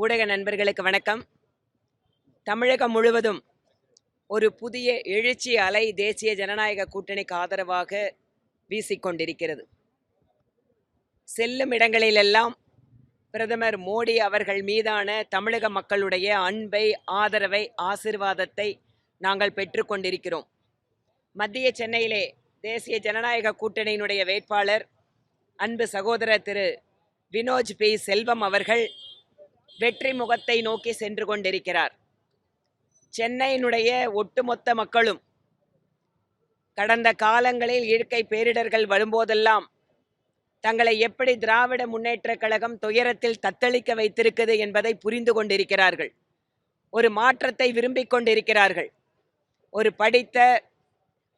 ஊடக நண்பர்களுக்கு வணக்கம். தமிழகம் முழுவதும் ஒரு புதிய எழுச்சி அலை தேசிய ஜனநாயக கூட்டணிக்கு ஆதரவாக வீசிக்கொண்டிருக்கிறது. செல்லும் இடங்களிலெல்லாம் பிரதமர் மோடி அவர்கள் மீதான தமிழக மக்களுடைய அன்பை, ஆதரவை, ஆசிர்வாதத்தை நாங்கள் பெற்றுக்கொண்டிருக்கிறோம். மத்திய சென்னையிலே தேசிய ஜனநாயக கூட்டணியினுடைய வேட்பாளர் அன்பு சகோதரர் திரு வினோஜ் பி செல்வம் அவர்கள் வெற்றி முகத்தை நோக்கி சென்று கொண்டிருக்கிறார். சென்னையினுடைய ஒட்டுமொத்த மக்களும் கடந்த காலங்களில் இயற்கை பேரிடர்கள் வரும்போதெல்லாம் தங்களை எப்படி திராவிட முன்னேற்ற கழகம் துயரத்தில் தத்தளிக்க வைத்திருக்கிறது என்பதை புரிந்து கொண்டிருக்கிறார்கள். ஒரு மாற்றத்தை விரும்பிக் கொண்டிருக்கிறார்கள். ஒரு படித்த,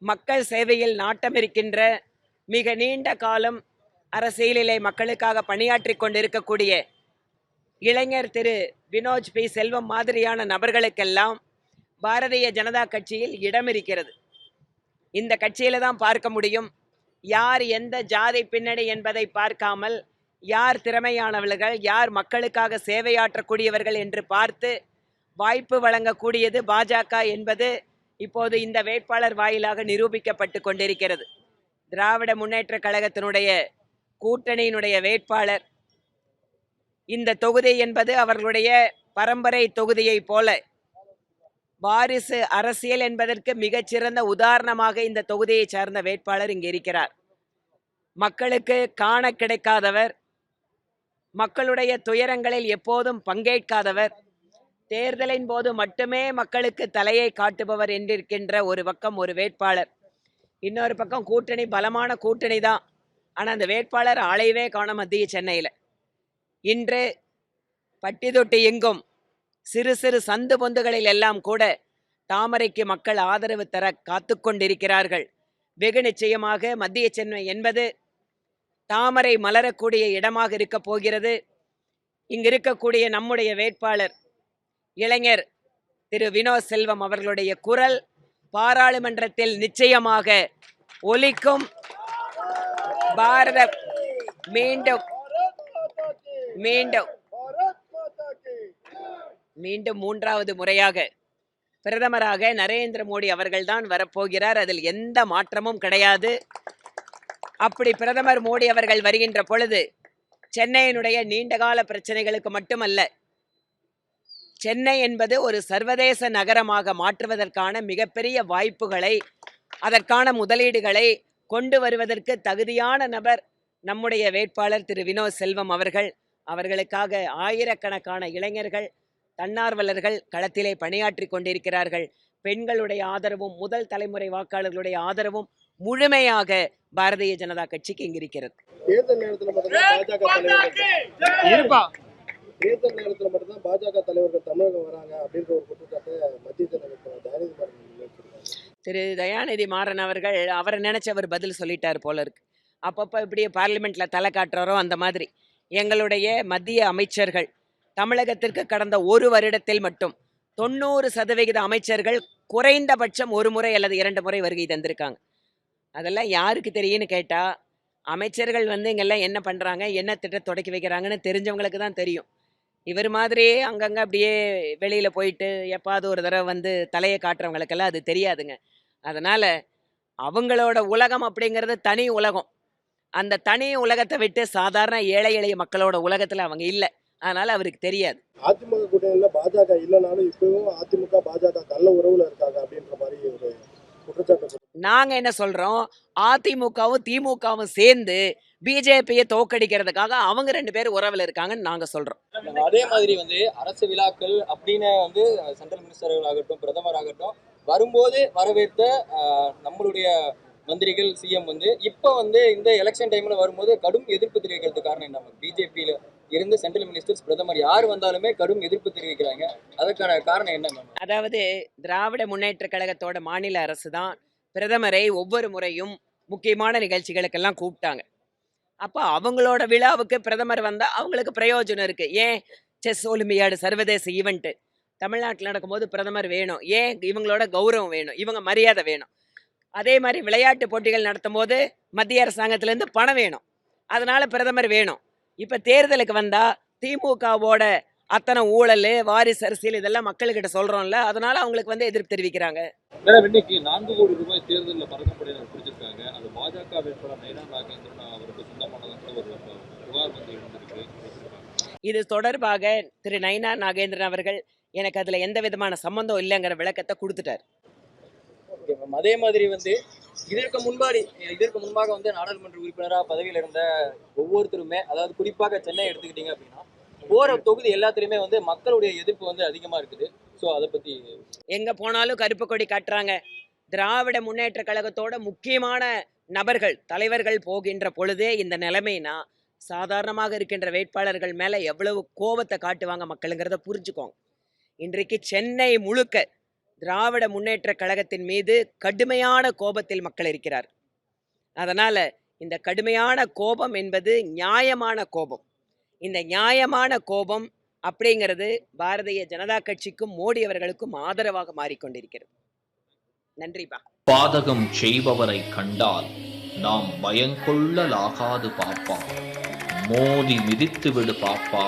மக்கள் சேவையில் நாட்டம் இருக்கின்ற, மிக நீண்ட காலம் அரசியலிலே மக்களுக்காக பணியாற்றி கொண்டிருக்கக்கூடிய இளைஞர் திரு வினோஜ் பி செல்வம் மாதிரியான நபர்களுக்கெல்லாம் பாரதிய ஜனதா கட்சியில் இடம் இருக்கிறது. இந்த கட்சியில தான் பார்க்க முடியும், யார் எந்த ஜாதி பின்னணி என்பதை பார்க்காமல் யார் திறமையானவர்கள், யார் மக்களுக்காக சேவையாற்றக்கூடியவர்கள் என்று பார்த்து வாய்ப்பு வழங்கக்கூடியது பாஜக என்பது இப்போது இந்த வேட்பாளர் வாயிலாக நிரூபிக்கப்பட்டு கொண்டிருக்கிறது. திராவிட முன்னேற்ற கழகத்தினுடைய கூட்டணியினுடைய வேட்பாளர், இந்த தொகுதி என்பது அவர்களுடைய பரம்பரை தொகுதியை போல வாரிசு அரசியல் என்பதற்கு மிகச்சிறந்த உதாரணமாக இந்த தொகுதியை சார்ந்த வேட்பாளர் இங்கே இருக்கிறார். மக்களுக்கு காண கிடைக்காதவர், மக்களுடைய துயரங்களில் எப்போதும் பங்கேற்காதவர், தேர்தலின் போது மட்டுமே மக்களுக்கு தலையை காட்டுபவர் என்றிருக்கின்ற ஒரு பக்கம் ஒரு வேட்பாளர், இன்னொரு பக்கம் கூட்டணி பலமான கூட்டணி தான். ஆனால் அந்த வேட்பாளர் ஆளையவே காண மத்திய சென்னையில். இன்று பட்டி தொட்டி எங்கும் சிறு சிறு சந்து பொந்துகளில் எல்லாம் கூட தாமரைக்கு மக்கள் ஆதரவு தர காத்து கொண்டிருக்கிறார்கள். வெகு நிச்சயமாக மத்திய சென்னை என்பது தாமரை மலரக்கூடிய இடமாக இருக்க போகிறது. இங்கு இருக்கக்கூடிய நம்முடைய வேட்பாளர் இளைஞர் திரு வினோத் செல்வம் அவர்களுடைய குரல் பாராளுமன்றத்தில் நிச்சயமாக ஒலிக்கும். பாரத மீண்டும் மீண்டும் மீண்டும் மூன்றாவது முறையாக பிரதமராக நரேந்திர மோடி அவர்கள்தான் வரப்போகிறார். அதில் எந்த மாற்றமும் கிடையாது. அப்படி பிரதமர் மோடி அவர்கள் வருகின்ற பொழுது சென்னையினுடைய நீண்டகால பிரச்சனைகளுக்கு மட்டுமல்ல, சென்னை என்பது ஒரு சர்வதேச நகரமாக மாற்றுவதற்கான மிகப்பெரிய வாய்ப்புகளை, அதற்கான முதலீடுகளை கொண்டு வருவதற்கு தகுதியான நபர் நம்முடைய வேட்பாளர் திரு வினோத் செல்வம் அவர்கள். அவர்களுக்காக ஆயிரக்கணக்கான இளைஞர்கள், தன்னார்வலர்கள் களத்திலே பணியாற்றி கொண்டிருக்கிறார்கள். பெண்களுடைய ஆதரவும், முதல் தலைமுறை வாக்காளர்களுடைய ஆதரவும் முழுமையாக பாரதிய ஜனதா கட்சிக்கு இங்கு இருக்கிறது. தேர்தல் நேரத்தில் மட்டும்தான் பாஜக தலைவர்கள் தமிழகம் வராங்க அப்படின்ற ஒரு குற்றச்சாட்டு மத்திய திரு தயாநிதி மாறன் அவர்கள் அவரை நினைச்சவர் பதில் சொல்லிட்டார் போல இருக்கு. அப்பப்போ இப்படியே பார்லிமெண்ட்ல தலை காட்டுறாரோ அந்த மாதிரி எங்களுடைய மத்திய அமைச்சர்கள் தமிழகத்திற்கு கடந்த ஒரு வருடத்தில் மட்டும் 90% அமைச்சர்கள் குறைந்தபட்சம் ஒரு முறை அல்லது 2 முறை வருகை தந்திருக்காங்க. அதெல்லாம் யாருக்கு தெரியும்னு கேட்டால், அமைச்சர்கள் இங்கெல்லாம் என்ன பண்ணுறாங்க, என்ன திட்டத்தை தொடக்கி வைக்கிறாங்கன்னு தெரிஞ்சவங்களுக்கு தான் தெரியும். இவர் மாதிரியே அங்கங்கே அப்படியே வெளியில் போயிட்டு எப்பாவது ஒரு தடவை தலையை காட்டுறவங்களுக்கெல்லாம் அது தெரியாதுங்க. அதனால் அவங்களோட உலகம் அப்படிங்கிறது தனி உலகம். அந்த தனி உலகத்தை விட்டு சாதாரண ஏழை எளிய மக்களோட உலகத்தில் அவங்க இல்லை. அதனால அவருக்கு தெரியாது. அதிமுக கூட்டணியில பாஜக இல்லைனாலும் இப்பவும் அதிமுக பாஜக கள்ள உறவுல இருக்காங்க அப்படின்ற மாதிரி ஒரு குற்றச்சாட்டு. நாங்க என்ன சொல்றோம், அதிமுகவும் திமுகவும் சேர்ந்து பிஜேபியை தோக்கடிக்கிறதுக்காக அவங்க 2 பேரும் உறவுல இருக்காங்கன்னு நாங்க சொல்றோம். அதே மாதிரி அரசு விழாக்கள் அப்படின்னு சென்ட்ரல் மினிஸ்டர்கள் ஆகட்டும், பிரதமர் ஆகட்டும் வரும்போது வரவேற்ற நம்மளுடைய மந்திரிகள், சிஎம் இப்போ இந்த எலெக்ஷன் டைம்ல வரும்போது கடும் எதிர்ப்பு தெரிவிக்கிறதுக்கு காரணம் என்ன? பிஜேபியில இருந்து சென்ட்ரல் மினிஸ்டர்ஸ், பிரதமர் யார் வந்தாலுமே கடும் எதிர்ப்பு தெரிவிக்கிறாங்க. அதற்கான காரணம் என்ன? அதாவது திராவிட முன்னேற்ற கழகத்தோட மாநில அரசு தான் பிரதமரை ஒவ்வொரு முறையும் முக்கியமான நிகழ்ச்சிகளுக்கெல்லாம் கூப்பிட்டாங்க. அப்போ அவங்களோட விழாவுக்கு பிரதமர் வந்தால் அவங்களுக்கு பிரயோஜனம் இருக்கு. ஏன் செஸ் ஒலிம்பியாடு சர்வதேச ஈவெண்ட்டு தமிழ்நாட்டில் நடக்கும்போது பிரதமர் வேணும். ஏன் இவங்களோட கௌரவம் வேணும், இவங்க மரியாதை வேணும். அதே மாதிரி விளையாட்டு போட்டிகள் நடத்தும் போது மத்திய அரசாங்கத்திலேருந்து பணம் வேணும், அதனால பிரதமர் வேணும். இப்போ தேர்தலுக்கு வந்தால் திமுகவோட அத்தனை ஊழல், வாரிசு அரசியல் இதெல்லாம் மக்கள்கிட்ட சொல்றோம்ல, அதனால அவங்களுக்கு வந்து எதிர்ப்பு தெரிவிக்கிறாங்க. மேடம், இன்னைக்கு 4 கோடி ரூபாய் தேர்தலில் பறக்கப்படையினர் பிடிச்சிருக்காங்க. அது பாஜக வேட்பாளர் நயினா நாகேந்திரன் அவருக்கு சொந்தமானதாக ஒரு புகார் வந்து இருந்திருக்கு. இது தொடர்பாக திரு நயினா நாகேந்திரன் அவர்கள் எனக்கு அதுல எந்த விதமான சம்பந்தம் இல்லைங்கிற விளக்கத்தை கொடுத்துட்டார். Okay ma'am. அதே மாதிரி வந்து இதற்கு முன்பாக வந்து நாடாளுமன்ற உறுப்பினராக பதவியில் இருந்த ஒவ்வொருத்தருமே, அதாவது குறிப்பாக சென்னை எடுத்துக்கிட்டீங்க அப்படின்னா, போற தொகுதி எல்லாத்துலயுமே வந்து மக்களுடைய எதிர்ப்பு வந்து அதிகமா இருக்குது. ஸோ அதை பத்தி எங்க போனாலும் கருப்பு கொடி காட்டுறாங்க. திராவிட முன்னேற்ற கழகத்தோட முக்கியமான நபர்கள், தலைவர்கள் போகின்ற பொழுதே இந்த நிலைமைனா, சாதாரணமாக இருக்கின்ற வேட்பாளர்கள் மேல எவ்வளவு கோபத்தை காட்டுவாங்க மக்களுங்கிறத புரிஞ்சுக்கோங்க. இன்றைக்கு சென்னை முழுக்க திராவிட முன்னேற்ற கழகத்தின் மீது கடுமையான கோபத்தில் மக்கள் இருக்கிறார். அதனால இந்த கடுமையான கோபம் என்பது நியாயமான கோபம். இந்த நியாயமான கோபம் அப்படிங்கிறது பாரதிய ஜனதா கட்சிக்கும் மோடி அவர்களுக்கும் ஆதரவாக மாறிக்கொண்டிருக்கிறது. நன்றிப்பா. பாதகம் செய்பவரை கண்டால் நாம் பயங்கொள்ளலாகாது பாப்பா. மோதி மிதித்து விடு பாப்பா,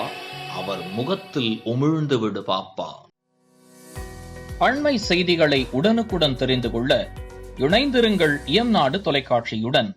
அவர் முகத்தில் உமிழ்ந்து விடு பாப்பா. அண்மை செய்திகளை உடனுக்குடன் தெரிந்து கொள்ள இணைந்திருங்கள் இயம்நாடு தொலைக்காட்சியுடன்.